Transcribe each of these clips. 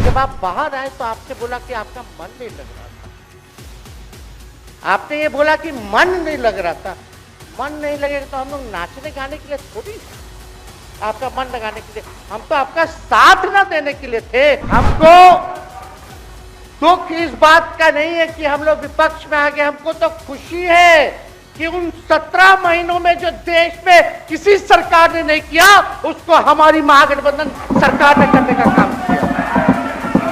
जब आप बाहर आए तो आपने बोला कि आपका मन नहीं लग रहा था। आपने ये बोला कि मन नहीं लग रहा था। मन नहीं लगेगा तो हम लोग नाचने गाने के लिए थोड़ी, आपका मन लगाने के लिए, हम तो आपका साथ ना देने के लिए थे। हमको दुख इस बात का नहीं है कि हम लोग विपक्ष में आ गए, हमको तो खुशी है कि उन 17 महीनों में जो देश में किसी सरकार ने नहीं किया, उसको हमारी महागठबंधन सरकार ने करने का काम किया।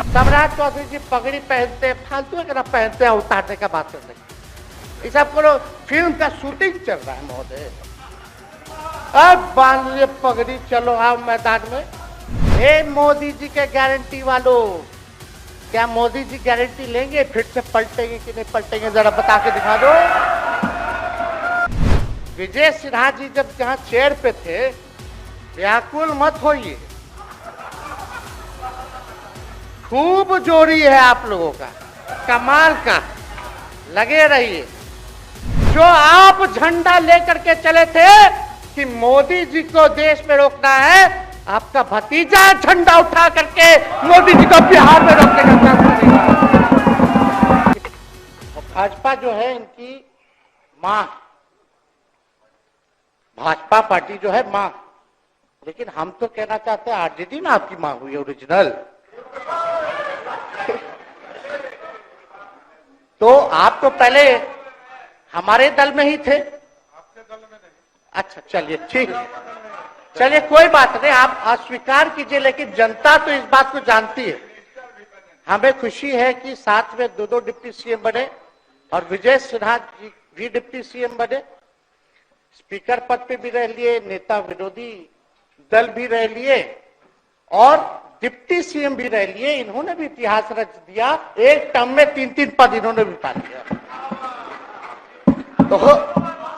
सम्राट चौधरी जी पगड़ी पहनते, फालतू अगर पहनते हैं, उतारने का बात करने की, इस सबको फिल्म का शूटिंग चल रहा है महोदय। अब बांध लिए पगड़ी, चलो आओ मैदान में। हे मोदी जी के गारंटी वालों, क्या मोदी जी गारंटी लेंगे फिर से पलटेंगे कि नहीं पलटेंगे, जरा बता के दिखा दो। विजय सिन्हा जी जब जहां चेयर पे थे, व्याकुल मत होइए, खूब जोरी है आप लोगों का, कमाल का, लगे रहिए। जो आप झंडा लेकर के चले थे कि मोदी जी को देश में रोकना है, आपका भतीजा झंडा उठा करके मोदी जी को बिहार में रोकने का काम करेगा। भाजपा जो है इनकी मां, भाजपा पार्टी जो है मां, लेकिन हम तो कहना चाहते हैं आरजेडी में आपकी मां हुई ओरिजिनल। तो आप तो पहले हमारे दल में ही थे। आपके दल में नहीं। अच्छा चलिए ठीक है, चलिए कोई बात नहीं, आप अस्वीकार कीजिए, लेकिन जनता तो इस बात को जानती है। हमें खुशी है कि साथ में दो डिप्टी सीएम बने और विजय सिन्हा जी भी डिप्टी सीएम बने, स्पीकर पद पे भी रह लिए, नेता विरोधी दल भी रह लिए और डिप्टी सीएम भी रह लिए। इन्होंने भी इतिहास रच दिया, एक टर्म में 3-3 पद इन्होंने भी पा लिया। तो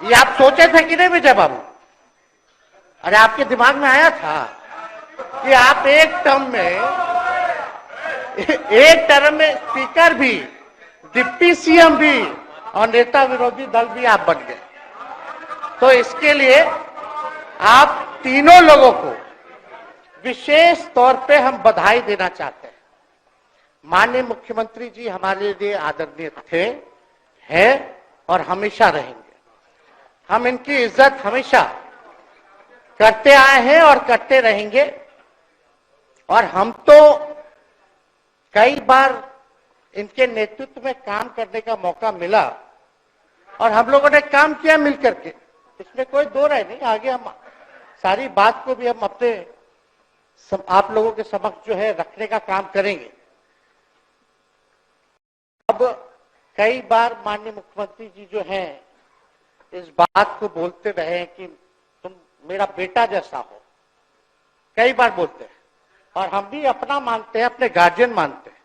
ये आप सोचे थे कि नहीं विजय बाबू? अरे आपके दिमाग में आया था कि आप एक टर्म में स्पीकर भी, डिप्टी सीएम भी और नेता विरोधी दल भी आप बन गए। तो इसके लिए आप तीनों लोगों को विशेष तौर पे हम बधाई देना चाहते हैं। माननीय मुख्यमंत्री जी हमारे लिए आदरणीय थे, हैं और हमेशा रहेंगे। हम इनकी इज्जत हमेशा करते आए हैं और करते रहेंगे। और हम तो कई बार इनके नेतृत्व में काम करने का मौका मिला और हम लोगों ने काम किया मिलकर के, इसमें कोई दो राय नहीं। आगे हम सारी बात को भी हम अपने आप लोगों के समक्ष जो है रखने का काम करेंगे। अब कई बार माननीय मुख्यमंत्री जी जो हैं इस बात को बोलते रहे हैं कि तुम मेरा बेटा जैसा हो, कई बार बोलते हैं और हम भी अपना मानते हैं, अपने गार्जियन मानते हैं।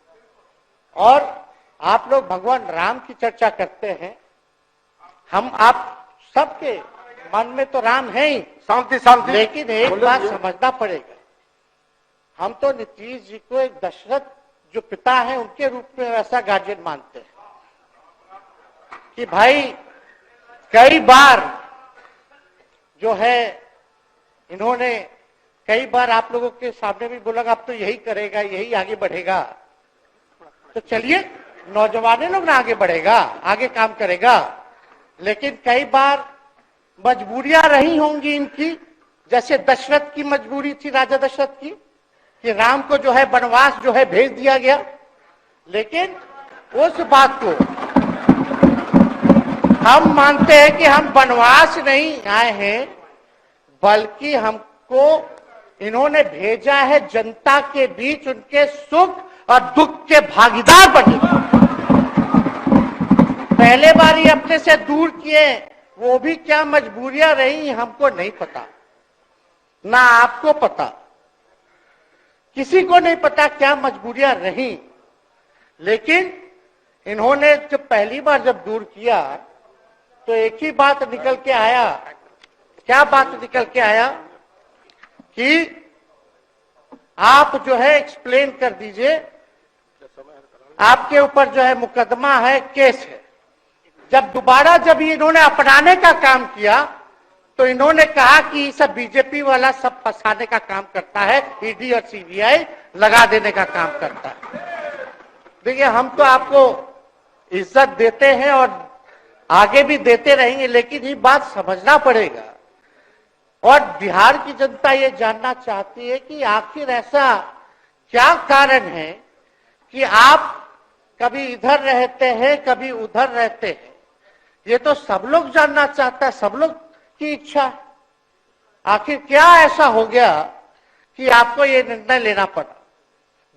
और आप लोग भगवान राम की चर्चा करते हैं, हम आप सबके मन में तो राम है ही, शांति शांति, लेकिन एक बात समझना पड़ेगा, हम तो नीतीश जी को एक दशरथ जो पिता है उनके रूप में वैसा गार्जियन मानते हैं कि भाई कई बार जो है इन्होंने कई बार आप लोगों के सामने भी बोला अब तो यही करेगा, यही आगे बढ़ेगा। तो चलिए नौजवान लोग ना आगे बढ़ेगा, आगे काम करेगा, लेकिन कई बार मजबूरियां रही होंगी इनकी, जैसे दशरथ की मजबूरी थी, राजा दशरथ की, कि राम को जो है वनवास जो है भेज दिया गया। लेकिन उस बात को हम मानते हैं कि हम वनवास नहीं आए हैं, बल्कि हमको इन्होंने भेजा है जनता के बीच उनके सुख और दुख के भागीदार बने। पहले बार ये अपने से दूर किए, वो भी क्या मजबूरियां रही हमको नहीं पता, ना आपको पता, किसी को नहीं पता क्या मजबूरियां रही। लेकिन इन्होंने जब पहली बार जब दूर किया तो एक ही बात निकल के आया। क्या बात निकल के आया कि आप जो है एक्सप्लेन कर दीजिए, आपके ऊपर जो है मुकदमा है, केस है। जब दोबारा जब इन्होंने अपनाने का काम किया तो इन्होंने कहा कि सब बीजेपी वाला सब फंसाने का काम करता है, ईडी और सीबीआई लगा देने का काम करता है। देखिए, हम तो आपको इज्जत देते हैं और आगे भी देते रहेंगे, लेकिन ये बात समझना पड़ेगा। और बिहार की जनता ये जानना चाहती है कि आखिर ऐसा क्या कारण है कि आप कभी इधर रहते हैं, कभी उधर रहते हैं। ये तो सब लोग जानना चाहता है, सब लोग की इच्छा है। आखिर क्या ऐसा हो गया कि आपको ये निर्णय लेना पड़ा।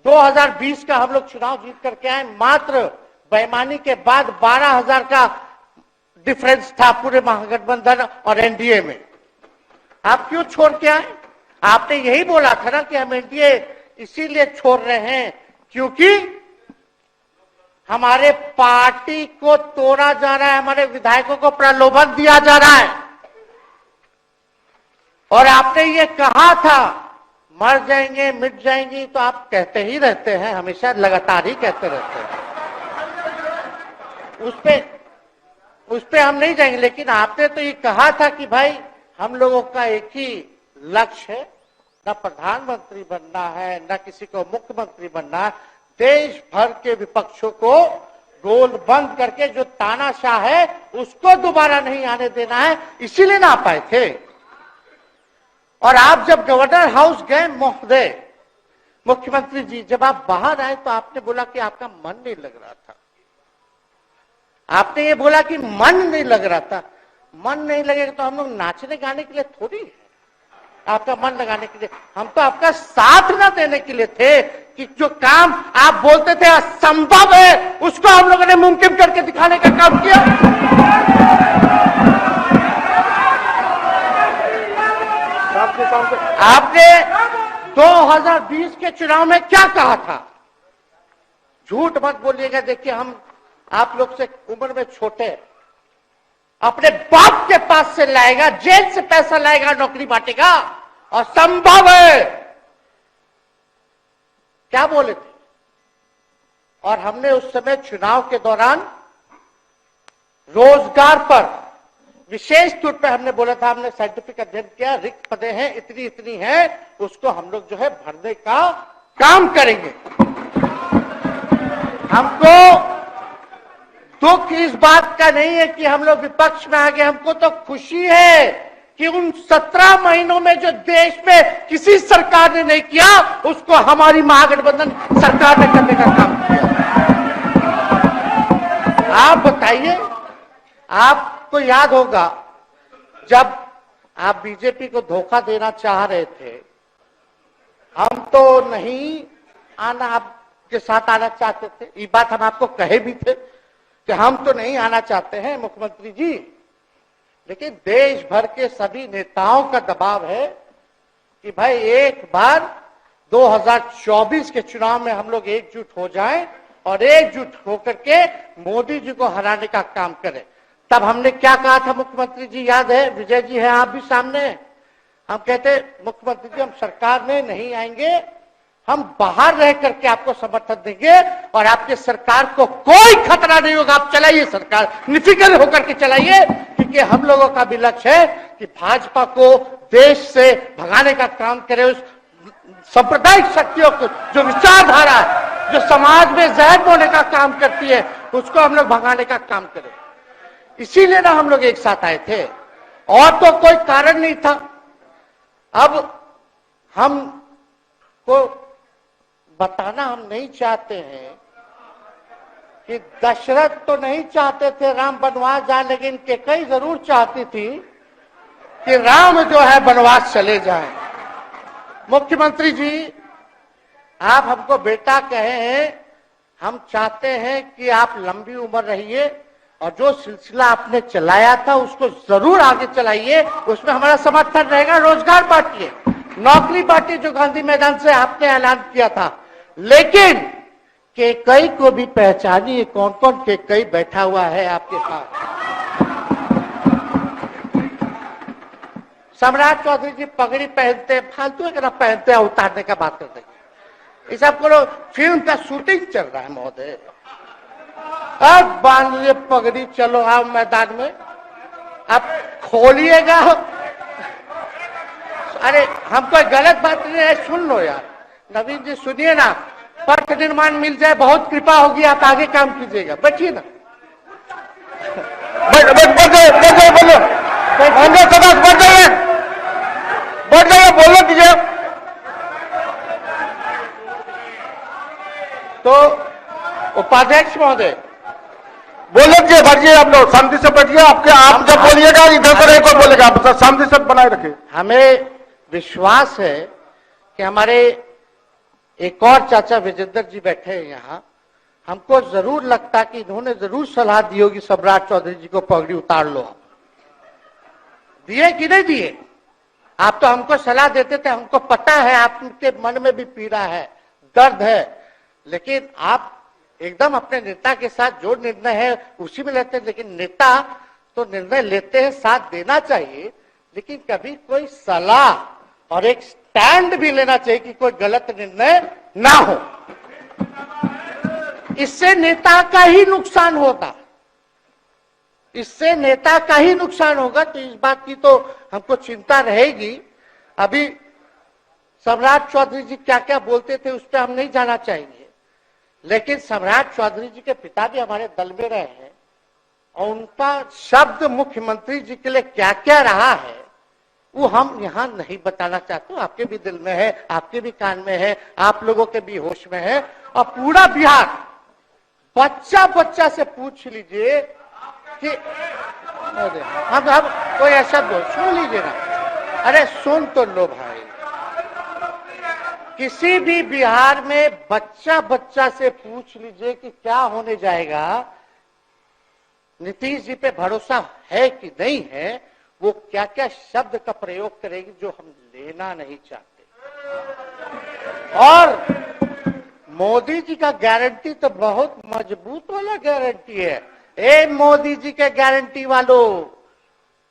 2020 का हम लोग चुनाव जीत करके आए, मात्र बेईमानी के बाद 12,000 का डिफरेंस था पूरे महागठबंधन और एनडीए में। आप क्यों छोड़ के आए? आपने यही बोला था ना कि हम एनडीए इसीलिए छोड़ रहे हैं क्योंकि हमारे पार्टी को तोड़ा जा रहा है, हमारे विधायकों को प्रलोभन दिया जा रहा है। और आपने ये कहा था मर जाएंगे, मिट जाएंगी, तो आप कहते ही रहते हैं, हमेशा लगातार ही कहते रहते हैं। उस पे हम नहीं जाएंगे, लेकिन आपने तो ये कहा था कि भाई हम लोगों का एक ही लक्ष्य है, न प्रधानमंत्री बनना है, न किसी को मुख्यमंत्री बनना है। देश भर के विपक्षों को गोल बंद करके जो तानाशाह है उसको दोबारा नहीं आने देना है, इसीलिए ना आ पाए थे। और आप जब गवर्नर हाउस गए महोदय, मुख्यमंत्री जी, जब आप बाहर आए तो आपने बोला कि आपका मन नहीं लग रहा था। आपने ये बोला कि मन नहीं लग रहा था। मन नहीं लगेगा तो हम लोग नाचने गाने के लिए थोड़ी है, आपका मन लगाने के लिए। हम तो आपका साथ ना देने के लिए थे कि जो काम आप बोलते थे असंभव है, उसको हम लोगों ने मुमकिन करके दिखाने का काम किया। आपने 2020 के चुनाव में क्या कहा था? झूठ मत बोलिएगा। देखिए, हम आप लोग से उम्र में छोटे, अपने बाप के पास से लाएगा, जेल से पैसा लाएगा, नौकरी बांटेगा, और संभव है, क्या बोले थे? और हमने उस समय चुनाव के दौरान रोजगार पर विशेष तौर पे हमने बोला था, हमने साइंटिफिक अध्ययन किया, रिक्त पदें हैं इतनी इतनी है, उसको हम लोग जो है भरने का काम करेंगे। हमको दुख इस बात का नहीं है कि हम लोग विपक्ष में आ गए, हमको तो खुशी है कि उन 17 महीनों में जो देश में किसी सरकार ने नहीं किया, उसको हमारी महागठबंधन सरकार ने करने का काम किया। आप बताइए, आपको याद होगा जब आप बीजेपी को धोखा देना चाह रहे थे, हम तो नहीं आना, आपके साथ आना चाहते थे। ये बात हम आपको कहे भी थे कि हम तो नहीं आना चाहते हैं मुख्यमंत्री जी, लेकिन देश भर के सभी नेताओं का दबाव है कि भाई एक बार 2024 के चुनाव में हम लोग एकजुट हो जाएं और एकजुट होकर के मोदी जी को हराने का काम करें। तब हमने क्या कहा था मुख्यमंत्री जी, याद है? विजय जी है, आप भी सामने। हम कहते मुख्यमंत्री जी हम सरकार में नहीं आएंगे, हम बाहर रह करके आपको समर्थन देंगे और आपके सरकार को कोई खतरा नहीं होगा, आप चलाइए सरकार, निफिक्र होकर के चलाइए, क्योंकि हम लोगों का भी लक्ष्य है कि भाजपा को देश से भगाने का काम करे। उस सांप्रदायिक शक्तियों को, जो विचारधारा है, जो समाज में जहर बोने का काम करती है, उसको हम लोग भगाने का काम करें। इसीलिए ना हम लोग एक साथ आए थे, और तो कोई कारण नहीं था। अब हम को बताना हम नहीं चाहते हैं कि दशरथ तो नहीं चाहते थे राम वनवास जाए, लेकिन कैकेयी जरूर चाहती थी कि राम जो है वनवास चले जाएं। मुख्यमंत्री जी, आप हमको बेटा कहे हैं, हम चाहते हैं कि आप लंबी उम्र रहिए और जो सिलसिला आपने चलाया था उसको जरूर आगे चलाइए, उसमें हमारा समर्थन रहेगा। रोजगार बांटिए, नौकरी बांटिए, जो गांधी मैदान से आपने ऐलान किया था, लेकिन कैकेयी को भी पहचानिए, कौन कौन कैकेयी बैठा हुआ है आपके साथ। सम्राट चौधरी जी पगड़ी पहनते, फालतू अगर पहनते हैं, उतारने का बात करते हैं। ये सब करो, फिल्म का शूटिंग चल रहा है महोदय, अब बांध लिए पगड़ी, चलो आओ मैदान में। अब खोलिएगा अरे हम कोई गलत बात नहीं है, सुन लो यार। नवीन जी सुनिए ना, पथ निर्माण मिल जाए, बहुत कृपा होगी, आप आगे काम कीजिएगा, बैठिए ना। बढ़ जाइए, बोलो, बढ़ जाइए, बोलो कीजिए। तो उपाध्यक्ष महोदय बोलो कीजिए, बढ़िए, आप लोग शांति से बैठिए। आप जब बोलिएगा इधर से एक और बोलेगा, आप शांति से बनाए रखिए। हमें विश्वास है कि हमारे एक और चाचा विजेंद्र जी बैठे हैं यहाँ, हमको जरूर लगता कि इन्होंने जरूर सलाह दी होगी सम्राट चौधरी जी को पगड़ी उतार लो। आप दिए कि नहीं दिए? आप तो हमको सलाह देते थे, हमको पता है आपके मन में भी पीड़ा है, दर्द है, लेकिन आप एकदम अपने नेता के साथ जो निर्णय है उसी में लेते हैं। लेकिन नेता तो निर्णय लेते हैं, साथ देना चाहिए, लेकिन कभी कोई सलाह और एक स्टैंड भी लेना चाहिए कि कोई गलत निर्णय ना हो। इससे नेता का ही नुकसान होगा, इससे नेता का ही नुकसान होगा। तो इस बात की तो हमको चिंता रहेगी। अभी सम्राट चौधरी जी क्या क्या बोलते थे उस पर हम नहीं जाना चाहेंगे, लेकिन सम्राट चौधरी जी के पिता भी हमारे दल में रहे हैं और उनका शब्द मुख्यमंत्री जी के लिए क्या क्या रहा है वो हम यहां नहीं बताना चाहते। आपके भी दिल में है, आपके भी कान में है, आप लोगों के भी होश में है, और पूरा बिहार बच्चा बच्चा से पूछ लीजिए कि हम कोई ऐसा बोल, सुन लीजिए ना, अरे सुन तो लो भाई। किसी भी बिहार में बच्चा बच्चा से पूछ लीजिए कि क्या होने जाएगा, नीतीश जी पे भरोसा है कि नहीं है, वो क्या क्या शब्द का प्रयोग करेगी जो हम लेना नहीं चाहते। और मोदी जी का गारंटी तो बहुत मजबूत वाला गारंटी है। ए मोदी जी के गारंटी वालों,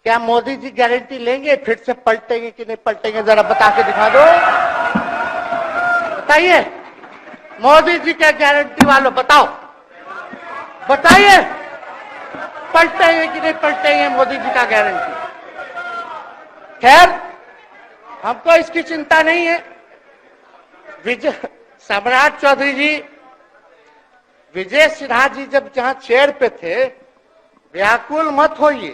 क्या मोदी जी गारंटी लेंगे फिर से पलटेंगे कि नहीं पलटेंगे? जरा बता के दिखा दो, बताइए। मोदी जी के गारंटी वालों बताओ, बताइए पलटेंगे कि नहीं पलटेंगे मोदी जी का गारंटी? खैर हमको इसकी चिंता नहीं है। सम्राट चौधरी जी, विजय सिन्हा जी जब जहां चेयर पे थे, व्याकुल मत होइए,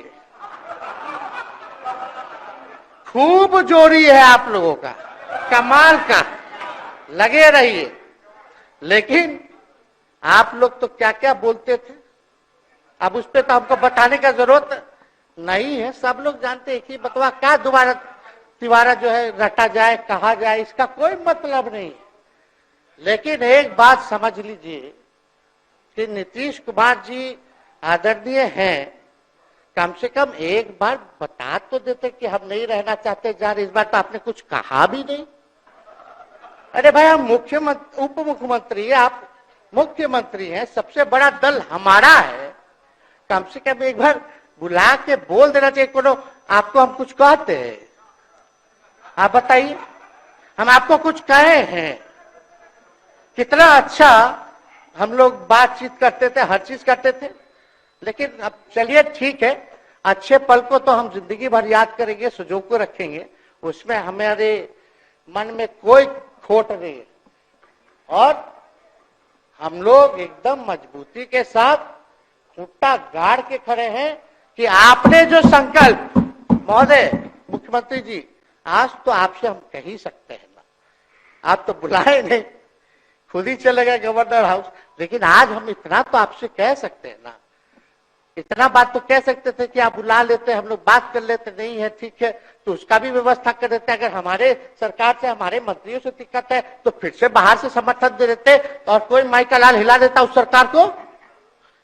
खूब जोड़ी है आप लोगों का, कमाल का, लगे रहिए। लेकिन आप लोग तो क्या क्या बोलते थे, अब उस पर तो हमको बताने का जरूरत नहीं है, सब लोग जानते हैं कि बकवा क्या दोबारा तिवारा जो है रटा जाए, कहा जाए, इसका कोई मतलब नहीं है। लेकिन एक बात समझ लीजिए कि नीतीश कुमार जी आदरणीय हैं, कम से कम एक बार बता तो देते कि हम नहीं रहना चाहते जा रहे। इस बार तो आपने कुछ कहा भी नहीं। अरे भाई हम मुख्यमंत्री, उप मुख्यमंत्री, आप मुख्यमंत्री हैं, सबसे बड़ा दल हमारा है, कम से कम एक बार बुला के बोल देना चाहिए। कोनो आपको हम कुछ कहते हैं? आप बताइए, हम आपको कुछ कहे हैं? कितना अच्छा हम लोग बातचीत करते थे, हर चीज करते थे। लेकिन अब चलिए ठीक है, अच्छे पल को तो हम जिंदगी भर याद करेंगे, सुजो को रखेंगे, उसमें हमारे मन में कोई खोट नहीं है। और हम लोग एकदम मजबूती के साथ खूंटा गाड़ के खड़े हैं कि आपने जो संकल्प, महोदय मुख्यमंत्री जी, आज तो आपसे हम कह ही सकते हैं ना, आप तो बुलाए नहीं, खुद ही चले गए गवर्नर हाउस, लेकिन आज हम इतना तो आपसे कह सकते हैं ना, इतना बात तो कह सकते थे कि आप बुला लेते, हम लोग बात कर लेते। नहीं है ठीक है तो उसका भी व्यवस्था कर देते। अगर हमारे सरकार से, हमारे मंत्रियों से दिक्कत है तो फिर से बाहर से समर्थन दे देते और कोई माई का लाल हिला देता उस सरकार को।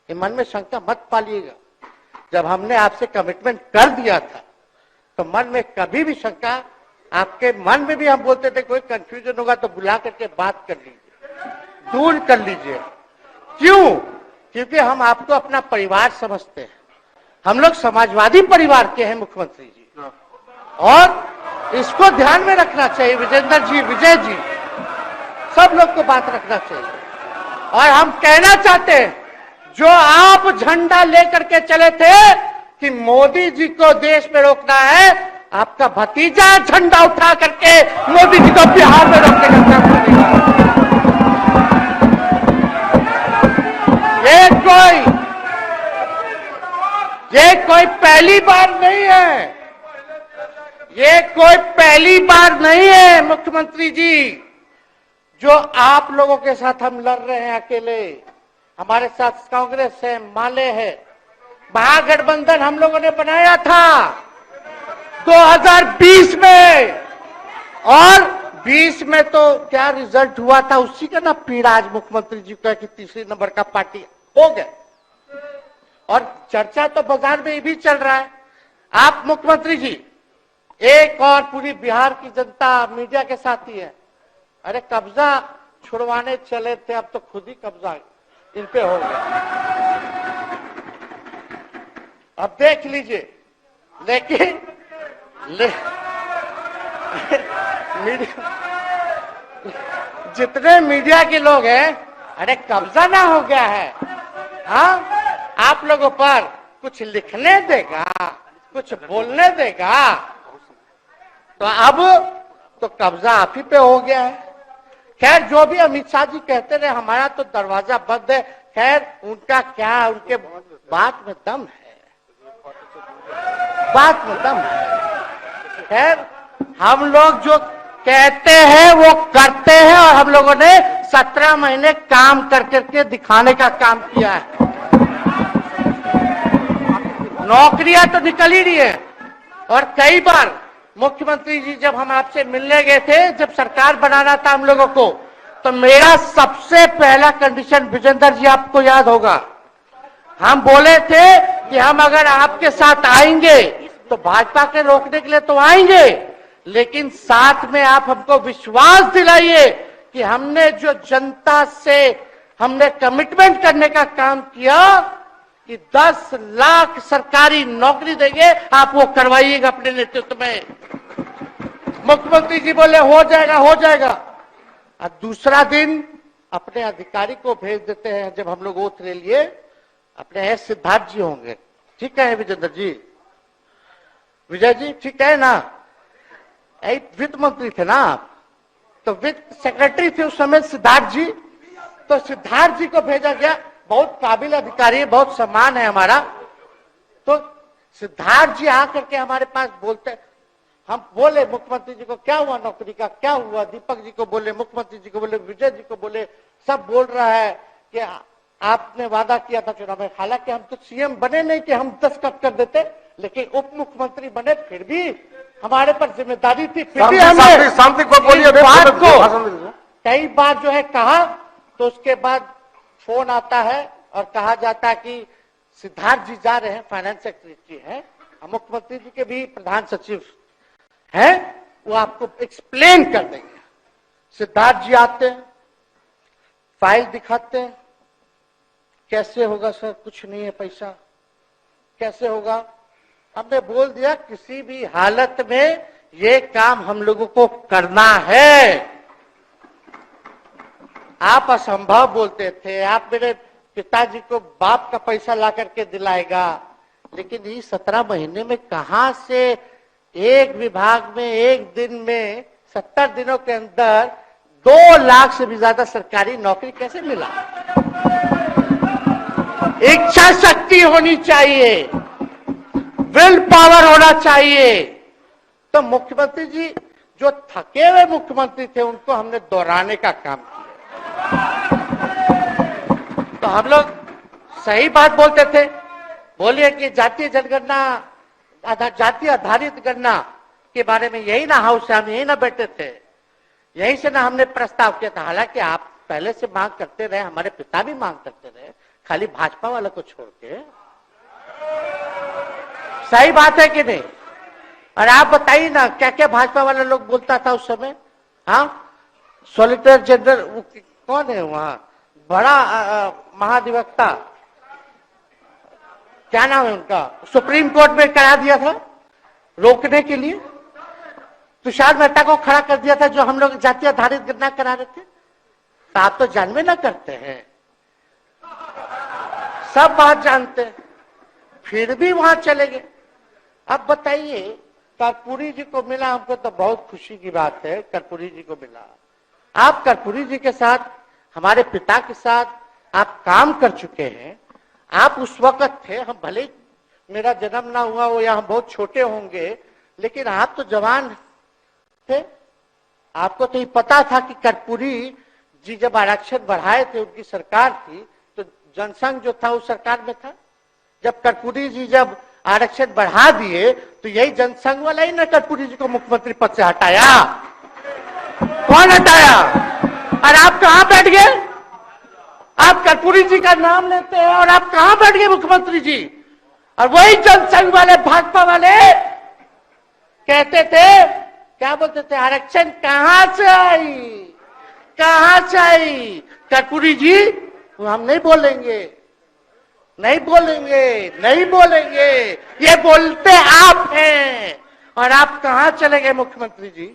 ये मन में शंका मत पालिएगा, जब हमने आपसे कमिटमेंट कर दिया था तो मन में कभी भी शंका, आपके मन में भी हम बोलते थे कोई कंफ्यूजन होगा तो बुला करके बात कर लीजिए, दूर कर लीजिए। क्यों? क्योंकि हम आपको अपना परिवार समझते हैं, हम लोग समाजवादी परिवार के हैं मुख्यमंत्री जी, और इसको ध्यान में रखना चाहिए। विजेंद्र जी, विजय जी, सब लोग को बात रखना चाहिए। और हम कहना चाहते हैं, जो आप झंडा लेकर के चले थे कि मोदी जी को देश में रोकना है, आपका भतीजा झंडा उठा करके मोदी जी को बिहार में रोकने का काम करेगा। ये कोई पहली बार नहीं है, ये कोई पहली बार नहीं है मुख्यमंत्री जी, जो आप लोगों के साथ हम लड़ रहे हैं अकेले। हमारे साथ कांग्रेस है, माले है, महागठबंधन हम लोगों ने बनाया था 2020 में, और 20 में तो क्या रिजल्ट हुआ था उसी का ना पीड़ा आज मुख्यमंत्री जी का कि तीसरे नंबर का पार्टी हो गए। और चर्चा तो बाजार में ये भी चल रहा है, आप मुख्यमंत्री जी एक और पूरी बिहार की जनता मीडिया के साथ ही है। अरे कब्जा छुड़वाने चले थे, अब तो खुद ही कब्जा इन पे हो गया। अब देख लीजिए, लेकिन जितने मीडिया के लोग हैं, अरे कब्जा ना हो गया है, हाँ आप लोगों पर कुछ लिखने देगा, कुछ बोलने देगा, तो अब तो कब्जा आप ही पे हो गया है। खैर जो भी अमित शाह जी कहते रहे हमारा तो दरवाजा बंद है, खैर उनका क्या, उनके बात में दम है, बात में दम है। खैर हम लोग जो कहते हैं वो करते हैं, और हम लोगों ने 17 महीने काम कर करके दिखाने का काम किया है। नौकरियां तो निकल ही रही है, और कई बार मुख्यमंत्री जी जब हम आपसे मिलने गए थे, जब सरकार बनाना था हम लोगों को, तो मेरा सबसे पहला कंडीशन विजेंद्र जी आपको याद होगा, हम बोले थे कि हम अगर आपके साथ आएंगे तो भाजपा के रोकने के लिए तो आएंगे, लेकिन साथ में आप हमको विश्वास दिलाइए कि हमने जो जनता से हमने कमिटमेंट करने का काम किया कि 10 लाख सरकारी नौकरी देंगे, आप वो करवाइएगा अपने नेतृत्व में। मुख्यमंत्री जी बोले हो जाएगा, हो जाएगा। और दूसरा दिन अपने अधिकारी को भेज देते हैं, जब हम लोग ओथ ले लिए, अपने सिद्धार्थ जी होंगे, ठीक है विजेंद्र जी, विजय जी ठीक है ना, वित्त मंत्री थे ना आप, तो वित्त सेक्रेटरी थे उस समय सिद्धार्थ जी, तो सिद्धार्थ जी को भेजा गया, बहुत काबिल अधिकारी है, बहुत सम्मान है हमारा। तो सिद्धार्थ जी आकर के हमारे पास बोलते, हम बोले मुख्यमंत्री जी को क्या हुआ नौकरी का, क्या हुआ, दीपक जी को बोले, मुख्यमंत्री जी को बोले, विजय जी को बोले, सब बोल रहा है कि आपने वादा किया था चुनाव में। हालांकि हम तो सीएम बने नहीं कि हम दस्तखत कर देते, लेकिन उप मुख्यमंत्री बने, फिर भी हमारे पर जिम्मेदारी थी, फिर भी हमने शांति को बोलिए, बात को कई बार जो है कहा, तो उसके बाद फोन आता है और कहा जाता है कि सिद्धार्थ जी जा रहे हैं, फाइनेंस सेक्रेटरी हैं, मुख्यमंत्री जी के भी प्रधान सचिव हैं, वो आपको एक्सप्लेन कर देंगे। सिद्धार्थ जी आते हैं, फाइल दिखाते हैं, कैसे होगा सर, कुछ नहीं है पैसा, कैसे होगा। हमने बोल दिया किसी भी हालत में ये काम हम लोगों को करना है। आप असंभव बोलते थे, आप मेरे पिताजी को बाप का पैसा ला करके दिलाएगा, लेकिन ये 17 महीने में कहां से एक विभाग में एक दिन में 70 दिनों के अंदर 2 लाख से भी ज्यादा सरकारी नौकरी कैसे मिला। इच्छा शक्ति होनी चाहिए, विल पावर होना चाहिए। तो मुख्यमंत्री जी जो थके हुए मुख्यमंत्री थे उनको हमने दोहराने का काम किया। तो हम लोग सही बात बोलते थे, बोलिए कि जातीय जनगणना, जाति आधारित गणना के बारे में यही ना हाउस से हम यही ना बैठे थे, यही से ना हमने प्रस्ताव किया था। हालांकि आप पहले से मांग करते रहे, हमारे पिता भी मांग करते रहे, खाली भाजपा वाला को छोड़ के। सही बात है कि नहीं? और आप बताइए ना क्या क्या भाजपा वाला लोग बोलता था उस समय। हाँ, सॉलिसिटर जनरल कौन है वहां, बड़ा महाधिवक्ता, क्या नाम है उनका, सुप्रीम कोर्ट में करा दिया था रोकने के लिए, तुषार मेहता को खड़ा कर दिया था जो हम लोग जाति आधारित गणना करा रहे थे। तो आप तो जानवे ना करते हैं, सब बात जानते हैं, फिर भी वहां चले गए। अब बताइए कर्पूरी जी को मिला, हमको तो बहुत खुशी की बात है, कर्पूरी जी को मिला। आप कर्पूरी जी के साथ, हमारे पिता के साथ आप काम कर चुके हैं। आप उस वक्त थे, हम भले मेरा जन्म ना हुआ हो या हम बहुत छोटे होंगे, लेकिन आप तो जवान थे। आपको तो ये पता था कि कर्पूरी जी जब आरक्षण बढ़ाए थे, उनकी सरकार थी, तो जनसंघ जो था उस सरकार में था। जब कर्पूरी जी जब आरक्षण बढ़ा दिए तो यही जनसंघ वाला ही ना कर्पूरी जी को मुख्यमंत्री पद से हटाया। कौन हटाया? और आप कहां बैठ गए? आप कर्पूरी जी का नाम लेते हैं और आप कहां बैठ गए मुख्यमंत्री जी? और वही जनसंघ वाले, भाजपा वाले कहते थे, क्या बोलते थे, आरक्षण कहां से आई, कहां से आई? कर्पूरी जी हम नहीं बोलेंगे, नहीं बोलेंगे, नहीं बोलेंगे, ये बोलते आप हैं। और आप कहां चले गए मुख्यमंत्री जी?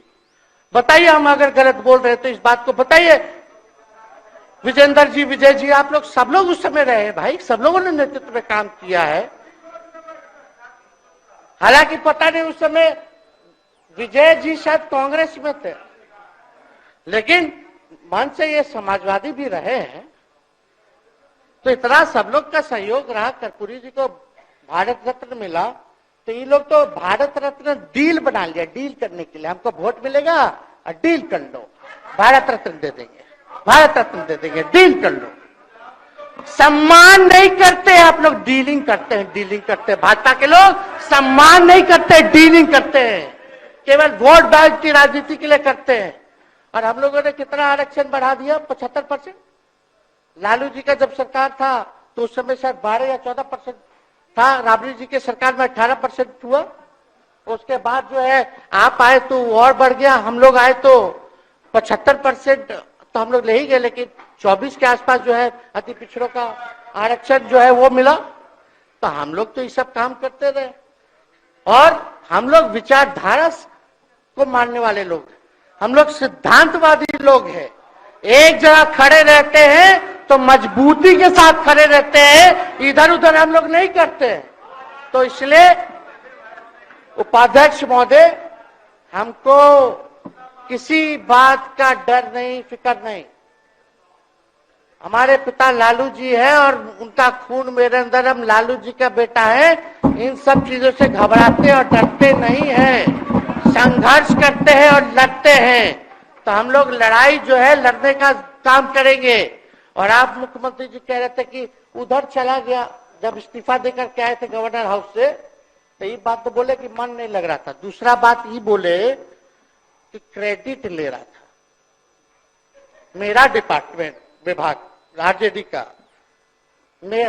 बताइए, हम अगर गलत बोल रहे तो इस बात को बताइए। विजेंद्र जी, विजय जी, आप लोग सब लोग उस समय रहे भाई, सब लोगों ने नेतृत्व में काम किया है। हालांकि पता नहीं उस समय विजय जी शायद कांग्रेस में थे, लेकिन मन से ये समाजवादी भी रहे हैं। तो इतना सब लोग का सहयोग रहा, कर्पूरी जी को भारत रत्न मिला, तो ये लोग तो भारत रत्न डील बना लिया, डील करने के लिए। हमको वोट मिलेगा और डील कर लो, भारत रत्न दे देंगे, भारत रत्न दे देंगे, डील कर लो। सम्मान नहीं करते आप लोग, डीलिंग करते हैं, डीलिंग करते हैं। भाजपा के लोग सम्मान नहीं करते, डीलिंग करते हैं, केवल वोट बैंक की राजनीति के लिए करते हैं। और हम लोगों ने कितना आरक्षण बढ़ा दिया? 75%। लालू जी का जब सरकार था तो उस समय शायद 12 या 14% था, राबड़ी जी के सरकार में 18% हुआ। उसके बाद जो है आप आए तो और बढ़ गया, हम लोग आए तो 75% तो हम लोग ले ही गए, लेकिन 24 के आसपास जो है अति पिछड़ों का आरक्षण जो है वो मिला। तो हम लोग तो ये सब काम करते रहे, और हम लोग विचारधारा को मानने वाले लोग, हम लोग सिद्धांतवादी लोग हैं। एक जगह खड़े रहते हैं तो मजबूती के साथ खड़े रहते हैं, इधर उधर हम लोग नहीं करते। तो इसलिए उपाध्यक्ष महोदय, हमको किसी बात का डर नहीं, फिक्र नहीं। हमारे पिता लालू जी है और उनका खून मेरे अंदर, हम लालू जी का बेटा है। इन सब चीजों से घबराते और डरते नहीं हैं, संघर्ष करते हैं और लड़ते हैं। तो हम लोग लड़ाई जो है लड़ने का काम करेंगे। और आप मुख्यमंत्री जी कह रहे थे कि उधर चला गया, जब इस्तीफा देकर के आए थे गवर्नर हाउस से, तो ये बात तो बोले कि मन नहीं लग रहा था। दूसरा बात ये बोले कि क्रेडिट ले रहा था मेरा डिपार्टमेंट, विभाग आरजेडी का,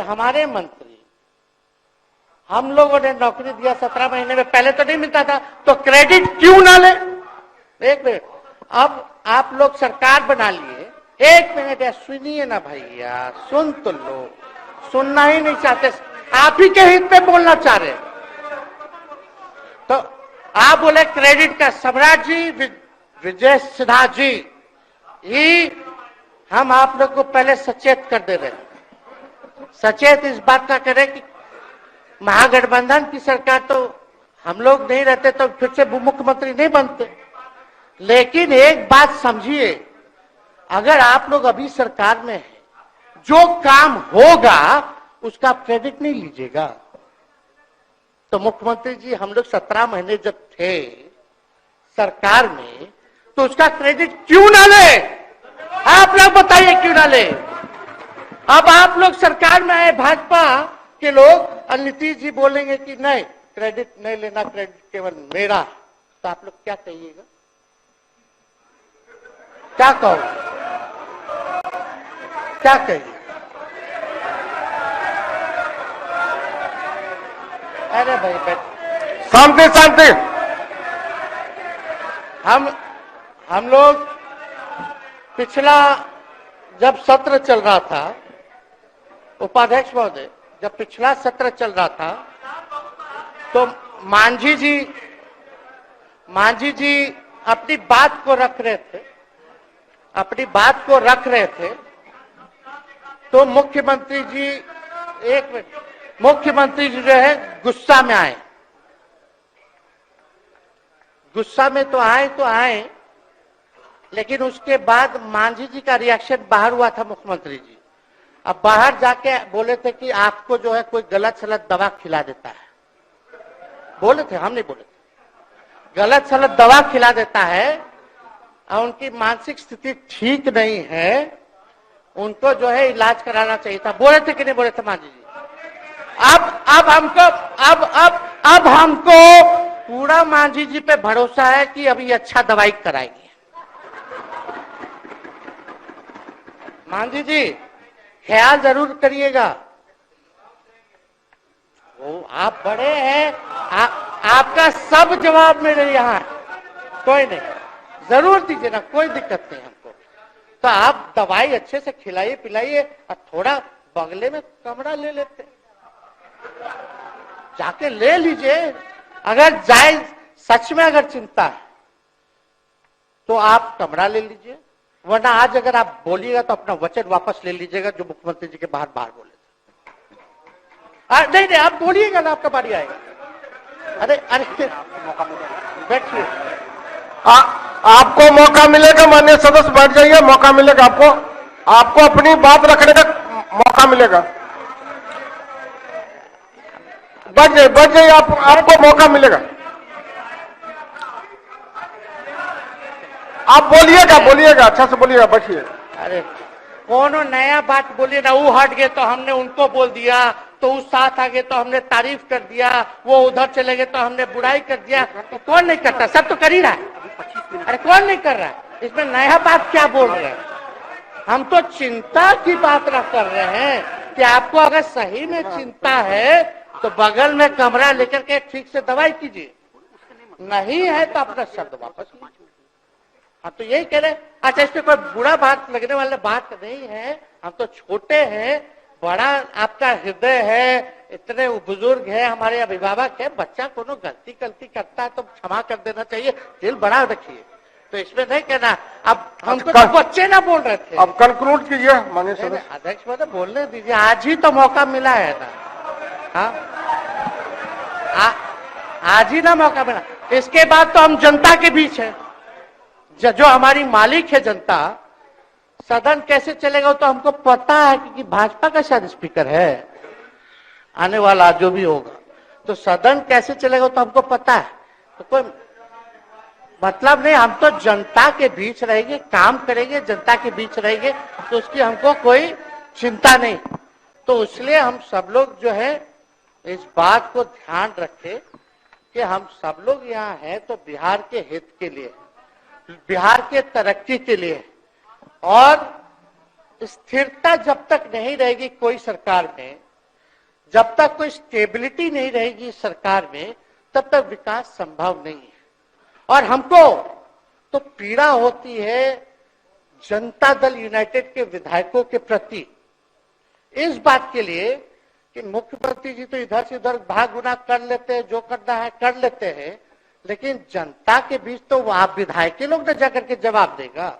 हमारे मंत्री, हम लोगों ने नौकरी दिया 17 महीने में, पहले तो नहीं मिलता था, तो क्रेडिट क्यों ना ले? एक मिनट, अब आप लोग सरकार बना लिए, एक मिनट यार सुनिए ना भाई, यार सुन तो लो, सुनना ही नहीं चाहते, आप ही के हित में बोलना चाह रहे। तो आप बोले क्रेडिट का, सम्राट जी, विजय सिन्हा जी, ही हम आप लोग को पहले सचेत कर दे रहे हैं। सचेत इस बात का करें कि महागठबंधन की सरकार तो हम लोग नहीं रहते तो फिर से मुख्यमंत्री नहीं बनते। लेकिन एक बात समझिए, अगर आप लोग अभी सरकार में हैं, जो काम होगा उसका क्रेडिट नहीं लीजिएगा। तो मुख्यमंत्री जी, हम लोग 17 महीने जब थे सरकार में, तो उसका क्रेडिट क्यों ना ले? आप लोग बताइए क्यों ना ले? अब आप लोग सरकार में आए, भाजपा के लोग, और नीतीश जी बोलेंगे कि नहीं क्रेडिट नहीं लेना, क्रेडिट केवल मेरा, तो आप लोग क्या कहिएगा? क्या कहो, क्या कहिए? अरे भाई शांति शांति। हम लोग पिछला जब सत्र चल रहा था, उपाध्यक्ष महोदय, जब पिछला सत्र चल रहा था तो मांझी जी अपनी बात को रख रहे थे, अपनी बात को रख रहे थे, तो मुख्यमंत्री जी, एक मिनट, मुख्यमंत्री जी जो है गुस्सा में आए। गुस्सा में तो आए, लेकिन उसके बाद मांझी जी का रिएक्शन बाहर हुआ था मुख्यमंत्री जी। अब बाहर जाके बोले थे कि आपको जो है कोई गलत सलत दवा खिला देता है, बोले थे, हम नहीं बोले थे, गलत सलत दवा खिला देता है और उनकी मानसिक स्थिति ठीक नहीं है, उनको जो है इलाज कराना चाहिए था। बोले थे कि नहीं बोले थे मांझी जी? अब हमको पूरा मांझी जी पे भरोसा है कि अभी अच्छा दवाई कराएंगे। मांझी जी ख्याल जरूर करिएगा, वो आप बड़े हैं, आपका सब जवाब मेरे यहाँ, कोई नहीं, जरूर दीजिए ना, कोई दिक्कत नहीं हमको। तो आप दवाई अच्छे से खिलाइए पिलाइए और थोड़ा बगले में कमरा ले लेते, जाके ले लीजिए। अगर जायज सच में अगर चिंता है तो आप कमरा ले लीजिए, वरना आज अगर आप बोलिएगा तो अपना वचन वापस ले लीजिएगा जो मुख्यमंत्री जी के बाहर बोले थे। नहीं, आप बोलिएगा ना, आपका बारी आएगा। अरे बैठिए, आपको मौका मिलेगा, माननीय सदस्य बैठ जाइए, मौका मिलेगा आपको अपनी बात रखने का मौका मिलेगा। बैठ जाइए, आपको मौका मिलेगा। आप बोलिएगा, अच्छा से बोलिएगा, बैठिए। अरे कोनो नया बात बोलिए ना, वो हट गए तो हमने उनको बोल दिया, तो उस साथ आ गए तो हमने तारीफ कर दिया, वो उधर चले गए तो हमने बुराई कर दिया। तो कौन नहीं करता? सब तो कर ही रहा है। अरे कौन नहीं कर रहा है? इसमें नया बात क्या बोल रहे हैं? हम तो चिंता की बात ना कर रहे हैं कि आपको अगर सही में चिंता है तो बगल में कमरा लेकर के ठीक से दवाई कीजिए, नहीं है तो अपना शब्द वापस लीजिए। हम तो यही कह रहे हैं। अच्छा, इसमें कोई बुरा बात लगने वाला बात नहीं है, हम तो छोटे हैं, बड़ा आपका हृदय है, इतने बुजुर्ग है, हमारे अभिभावक है, बच्चा कोनो गलती करता है तो क्षमा कर देना चाहिए, दिल बड़ा रखिए, तो इसमें नहीं कहना। अब हमको तो बच्चे ना बोल रहे थे। अब कंक्लूड कीजिए माननीय सदस्य। अध्यक्ष महोदय बोलने दीजिए, आज ही तो मौका मिला है ना। हाँ, आज ही ना मौका मिला, इसके बाद तो हम जनता के बीच है, जो हमारी मालिक है जनता। सदन कैसे चलेगा तो हमको पता है, क्योंकि भाजपा का शायद स्पीकर है आने वाला जो भी होगा, तो सदन कैसे चलेगा तो हमको पता है। तो कोई मतलब नहीं, हम तो जनता के बीच रहेंगे, काम करेंगे, जनता के बीच रहेंगे, तो उसकी हमको कोई चिंता नहीं। तो इसलिए हम सब लोग जो है इस बात को ध्यान रखें कि हम सब लोग यहाँ हैं तो बिहार के हित के लिए, बिहार के तरक्की के लिए, और स्थिरता जब तक नहीं रहेगी कोई सरकार में, जब तक कोई स्टेबिलिटी नहीं रहेगी सरकार में, तब तक विकास संभव नहीं है। और हमको तो पीड़ा होती है जनता दल यूनाइटेड के विधायकों के प्रति, इस बात के लिए कि मुख्यमंत्री जी तो इधर से उधर भाग गुना कर लेते हैं, जो करना है कर लेते हैं, लेकिन जनता के बीच तो आप विधायक के लोग ना जाकर के जवाब देगा,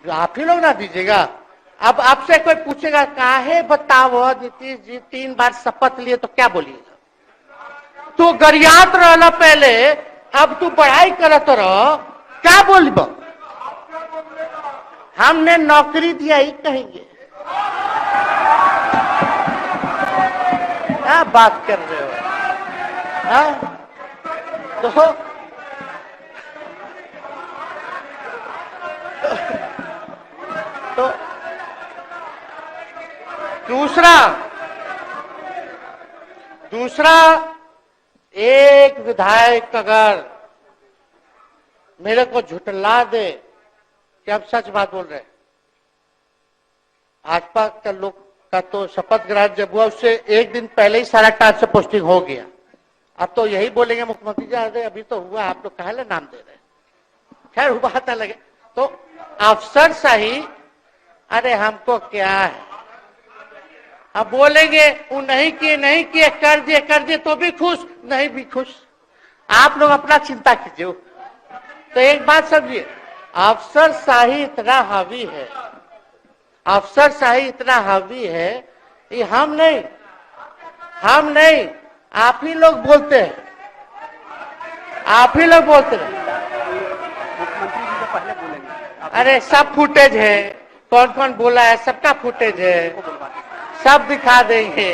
आप ही लोग ना दीजिएगा। अब आपसे कोई पूछेगा काहे बताओ नीतीश जी 3 बार शपथ लिए, तो क्या बोलिएगा? तू गरियात रहला पहले, अब तू पढ़ाई करत रह, क्या बोलब? हमने नौकरी दिया ही कहेंगे। क्या बात कर रहे हो? हाँ? तो दूसरा एक विधायक अगर मेरे को झुठला दे कि हम सच बात बोल रहे हैं, भाजपा का लोग का तो शपथ ग्रहण जब हुआ उससे एक दिन पहले ही सारा टाइम से पोस्टिंग हो गया। अब तो यही बोलेंगे मुख्यमंत्री जी अरे अभी तो हुआ, आप लोग काहे नाम दे रहे हैं। खैर हुआ था लगे तो अफसर सही, अरे हमको क्या है, अब बोलेंगे वो नहीं किए कर दिए तो भी खुश, नहीं भी खुश, आप लोग अपना चिंता कीजिए। तो एक बात समझिए, अफसर शाही इतना हावी है, अफसर शाही इतना हावी है, ये हम नहीं आप ही लोग बोलते हैं। आप ही लोग बोलते रहे। मुख्यमंत्री जी तो पहले बोलेंगे। अरे सब फुटेज है, कौन कौन बोला है सबका फुटेज है, सब दिखा देंगे।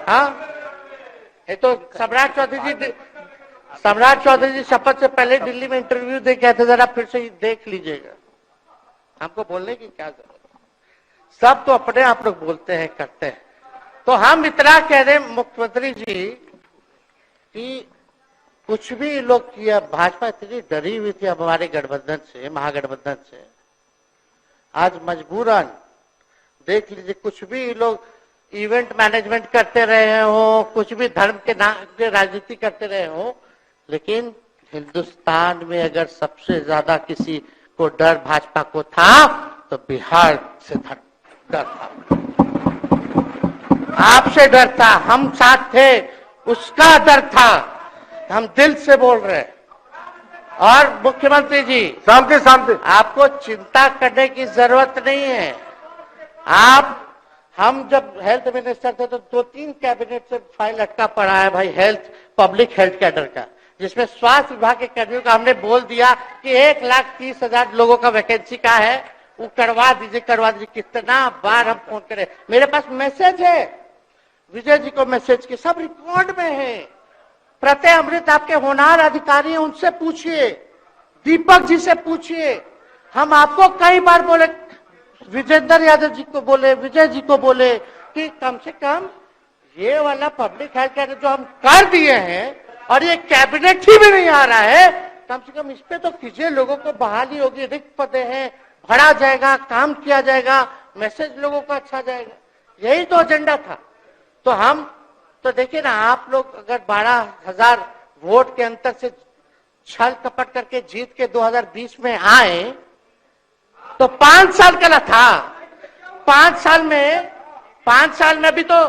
हाँ, ये तो सम्राट चौधरी जी शपथ से पहले दिल्ली में इंटरव्यू दे के थे, जरा फिर से देख लीजिएगा। हमको बोलने की क्या जरूरत है, सब तो अपने आप लोग बोलते हैं करते हैं। तो हम इतना कह रहे मुख्यमंत्री जी कि कुछ भी लोग किया, भाजपा इतनी डरी हुई थी हमारे गठबंधन से, महागठबंधन से, आज मजबूरन देख लीजिए, कुछ भी लोग इवेंट मैनेजमेंट करते रहे हो, कुछ भी धर्म के नाम के राजनीति करते रहे हो, लेकिन हिंदुस्तान में अगर सबसे ज्यादा किसी को डर भाजपा को था तो बिहार से डर था, आपसे डर था, हम साथ थे, उसका डर था। हम दिल से बोल रहे हैं। और मुख्यमंत्री जी, शांति शांति, आपको चिंता करने की जरूरत नहीं है। हम जब हेल्थ मिनिस्टर थे तो 2-3 कैबिनेट से फाइल अटका पड़ा है भाई, हेल्थ पब्लिक हेल्थ कैडर का, जिसमें स्वास्थ्य विभाग के कर्मियों का हमने बोल दिया कि 1,30,000 लोगों का वैकेंसी का है, वो करवा दीजिए। कितना बार हम फोन करें, मेरे पास मैसेज है, विजय जी को मैसेज के सब रिकॉर्ड में है। प्रत्यय अमृत आपके होनहार अधिकारी हैं, उनसे पूछिए, दीपक जी से पूछिए। हम आपको कई बार बोले, विजेंद्र यादव जी को बोले, विजय जी को बोले कि कम से कम ये वाला पब्लिक हेल्थ केयर जो हम कर दिए हैं और ये कैबिनेट ही भी नहीं आ रहा है, कम से कम इस पे तो कीजिए, लोगों को बहाली होगी, रिक्त पदे हैं, भरा जाएगा, काम किया जाएगा, मैसेज लोगों का अच्छा जाएगा। यही तो एजेंडा था। तो हम तो देखिए ना, आप लोग अगर 12,000 वोट के अंतर से छल कपट करके जीत के 2020 में आए तो 5 साल का ना था। 5 साल में भी तो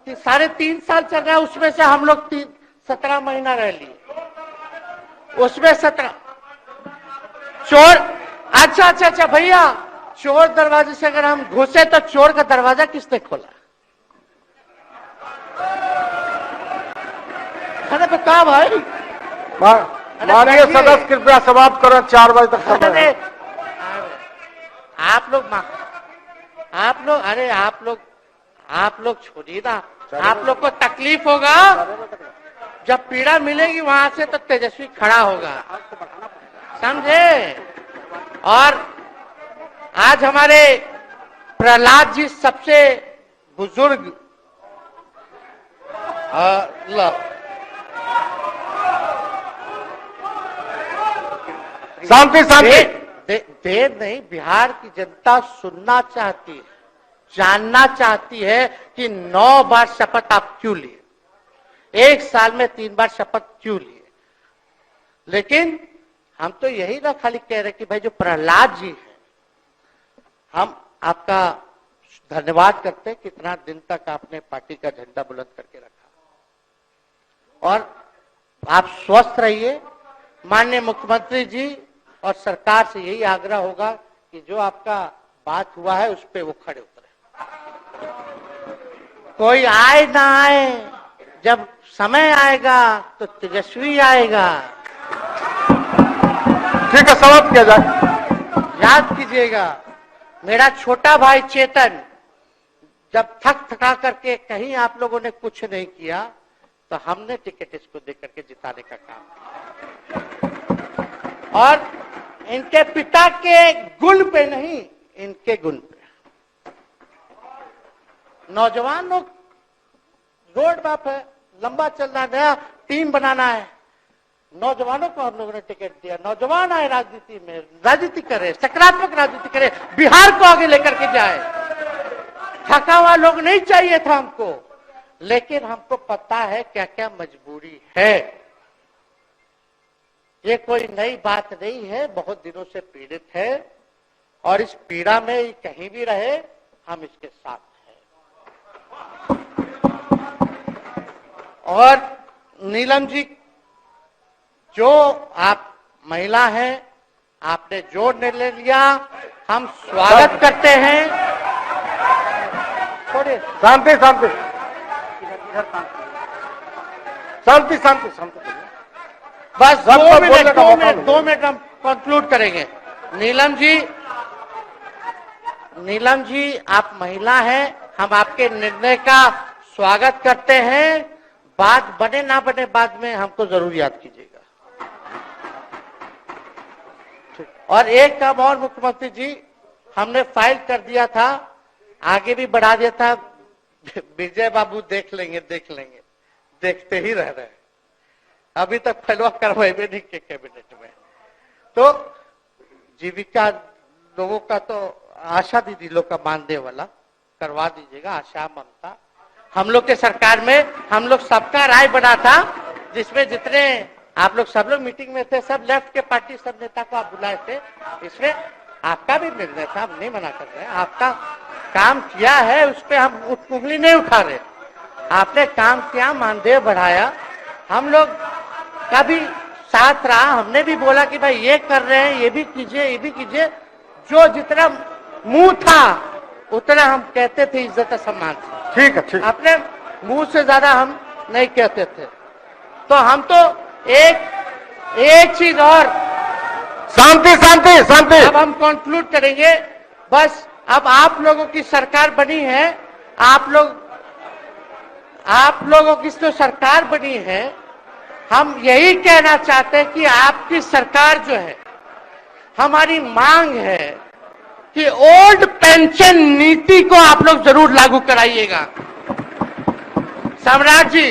3.5 साल चल रहा है, उसमें से हम लोग 17 महीना रह लिए, उसमें 17 चोर। अच्छा भैया, चोर दरवाजे से अगर हम घुसे तो चोर का दरवाजा किसने खोला? अरे बता भाई। माननीय सदस्य कृपया समाप्त करें, 4 बजे तक समय है। आप लोग छोड़िए ना, आप लोग को तकलीफ होगा, जब पीड़ा मिलेगी वहां से तो तेजस्वी खड़ा होगा, समझे। और आज हमारे प्रहलाद जी सबसे बुजुर्ग शांति शांति, देर नहीं, बिहार की जनता सुनना चाहती है, जानना चाहती है कि 9 बार शपथ आप क्यों लिए, 1 साल में 3 बार शपथ क्यों लिए। लेकिन हम तो यही ना खाली कह रहे कि भाई जो प्रहलाद जी हैं, हम आपका धन्यवाद करते हैं, कितना दिन तक आपने पार्टी का झंडा बुलंद करके रखा। और आप स्वस्थ रहिए। माननीय मुख्यमंत्री जी और सरकार से यही आग्रह होगा कि जो आपका बात हुआ है उस पर वो खड़े उतरे। कोई आए ना आए, जब समय आएगा तो तेजस्वी आएगा। ठीक है, समाप्त किया जाए। याद कीजिएगा, मेरा छोटा भाई चेतन जब थका करके कहीं आप लोगों ने कुछ नहीं किया तो हमने टिकट इसको देकर के जिताने का काम किया। और इनके पिता के गुण पे नहीं, इनके गुण पे। नौजवान लोग, रोड मैप है, लंबा चलना है, नया टीम बनाना है, नौजवानों को हम लोगों ने टिकट दिया। नौजवान आए राजनीति में, राजनीति करे, सकारात्मक राजनीति करे, बिहार को आगे लेकर के जाए। थका हुआ लोग नहीं चाहिए था हमको, लेकिन हमको पता है क्या क्या मजबूरी है। ये कोई नई बात नहीं है, बहुत दिनों से पीड़ित है और इस पीड़ा में कहीं भी रहे हम इसके साथ हैं। और नीलम जी, जो आप महिला हैं, आपने जो निर्णय लिया हम स्वागत करते हैं। छोड़िए, शांति शांति शांति शांति शांति। बस जब तक बोलने का मौका मिले। 2 मिनट हम कंक्लूड करेंगे। नीलम जी आप महिला हैं, हम आपके निर्णय का स्वागत करते हैं। बात बने ना बने बाद में हमको जरूर याद कीजिएगा। और एक काम और मुख्यमंत्री जी, हमने फाइल कर दिया था, आगे भी बढ़ा दिया था। विजय बाबू देख लेंगे, देखते ही रह रहे हैं। अभी तक फैलवा करवाए भी नहीं के कैबिनेट में। तो जीविका लोगों का तो आशा दीदी लोग का मानदेय वाला करवा दीजिएगा। आशा ममता हम लोग के सरकार में हम लोग सबका राय बना था, जिसमें जितने आप लोग सब लोग मीटिंग में थे, सब लेफ्ट के पार्टी सब नेता को आप बुलाए थे। इसमें आपका भी निर्णय था, हम नहीं मना कर रहे हैं। आपका काम किया है, उस पर हम उंगली नहीं उठा रहे। आपने काम किया, मानदेय बढ़ाया, हम लोग का भी साथ रहा। हमने भी बोला कि भाई ये कर रहे हैं, ये भी कीजिए। जो जितना मुंह था उतना हम कहते थे इज्जत सम्मान से। ठीक है। अपने मुंह से ज्यादा हम नहीं कहते थे। तो हम तो एक चीज और, शांति। अब हम कंक्लूड करेंगे। बस अब आप लोगों की सरकार बनी है, आप लोगों की जो सरकार बनी है, हम यही कहना चाहते हैं कि आपकी सरकार जो है, हमारी मांग है कि ओल्ड पेंशन नीति को आप लोग जरूर लागू कराइएगा। सम्राट जी,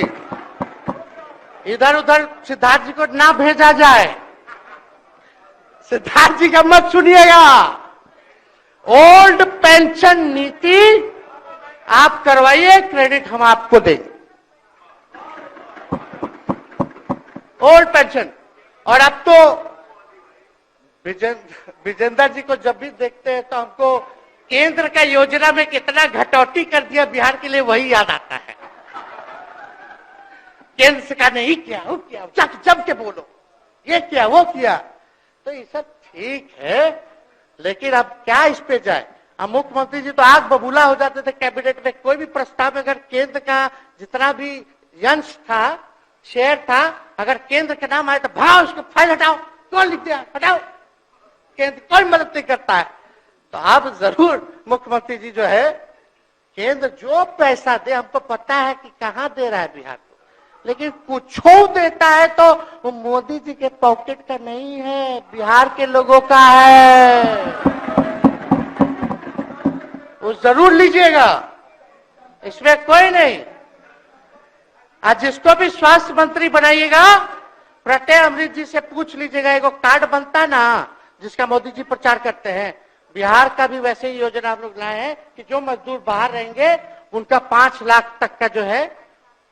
इधर उधर सिद्धार्थ जी को ना भेजा जाए। सिद्धार्थ जी का मत सुनिएगा। ओल्ड पेंशन नीति आप करवाइए, क्रेडिट हम आपको देंगे। Old pension. और अब तो विजेंद्र जी को जब भी देखते हैं तो हमको केंद्र का योजना में कितना घटौती कर दिया बिहार के लिए, वही याद आता है। केंद्र सरकार ने ही किया, वो किया, जम के बोलो, ये किया, वो किया। तो ये सब ठीक है, लेकिन अब क्या इस पे जाए। अब मुख्यमंत्री जी तो आग बबूला हो जाते थे कैबिनेट में। कोई भी प्रस्ताव में अगर केंद्र का जितना भी अंश था, शेयर था, अगर केंद्र का नाम आए तो भाव उसको फाइल हटाओ, कौन लिख दिया, हटाओ। केंद्र कोई मदद नहीं करता है। तो अब जरूर मुख्यमंत्री जी जो है, केंद्र जो पैसा दे, हमको पता है कि कहां दे रहा है बिहार को, लेकिन कुछ देता है तो वो मोदी जी के पॉकेट का नहीं है, बिहार के लोगों का है। वो जरूर लीजिएगा, इसमें कोई नहीं। आज जिसको भी स्वास्थ्य मंत्री बनाइएगा, प्रत्यय अमृत जी से पूछ लीजिएगा। एक कार्ड बनता ना, जिसका मोदी जी प्रचार करते हैं, बिहार का भी वैसे ही योजना हम लोग लाए हैं कि जो मजदूर बाहर रहेंगे उनका 5 लाख तक का जो है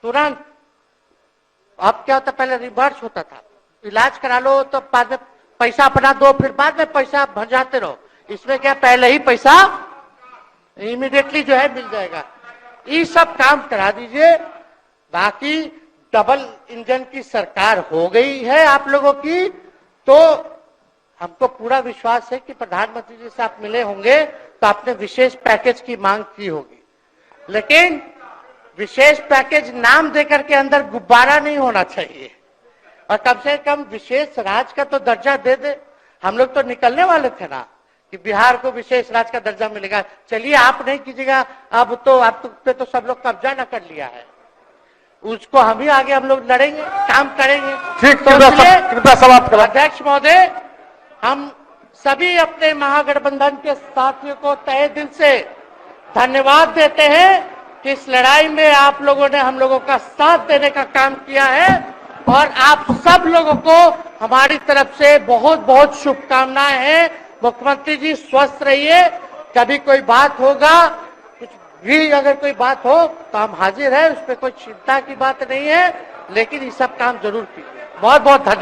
तुरंत। अब क्या होता, पहले रिवर्स होता था, इलाज करा लो तो बाद में पैसा अपना दो, फिर बाद में पैसा भंजाते रहो। इसमें क्या, पहले ही पैसा इमीडिएटली जो है मिल जाएगा। ये सब काम करा दीजिए। बाकी डबल इंजन की सरकार हो गई है आप लोगों की, तो हमको पूरा विश्वास है कि प्रधानमंत्री जी से आप मिले होंगे तो आपने विशेष पैकेज की मांग की होगी। लेकिन विशेष पैकेज नाम देकर के अंदर गुब्बारा नहीं होना चाहिए, और कम से कम विशेष राज्य का तो दर्जा दे दे। हम लोग तो निकलने वाले थे ना कि बिहार को विशेष राज्य का दर्जा मिलेगा। चलिए आप नहीं कीजिएगा, अब तो आप पे तो सब लोग कब्जा न कर लिया है, उसको हम ही आगे हम लोग लड़ेंगे, काम करेंगे। ठीक, तो कृपया समाप्त करें। अध्यक्ष महोदय, हम सभी अपने महागठबंधन के साथियों को तहे दिल से धन्यवाद देते हैं कि इस लड़ाई में आप लोगों ने हम लोगों का साथ देने का काम किया है, और आप सब लोगों को हमारी तरफ से बहुत बहुत शुभकामनाएं हैं। मुख्यमंत्री जी स्वस्थ रहिए। कभी कोई बात होगा, कुछ भी अगर कोई बात हो तो हम हाजिर हैं, उस पर कोई चिंता की बात नहीं है, लेकिन ये सब काम जरूर कीजिए। बहुत बहुत धन्यवाद।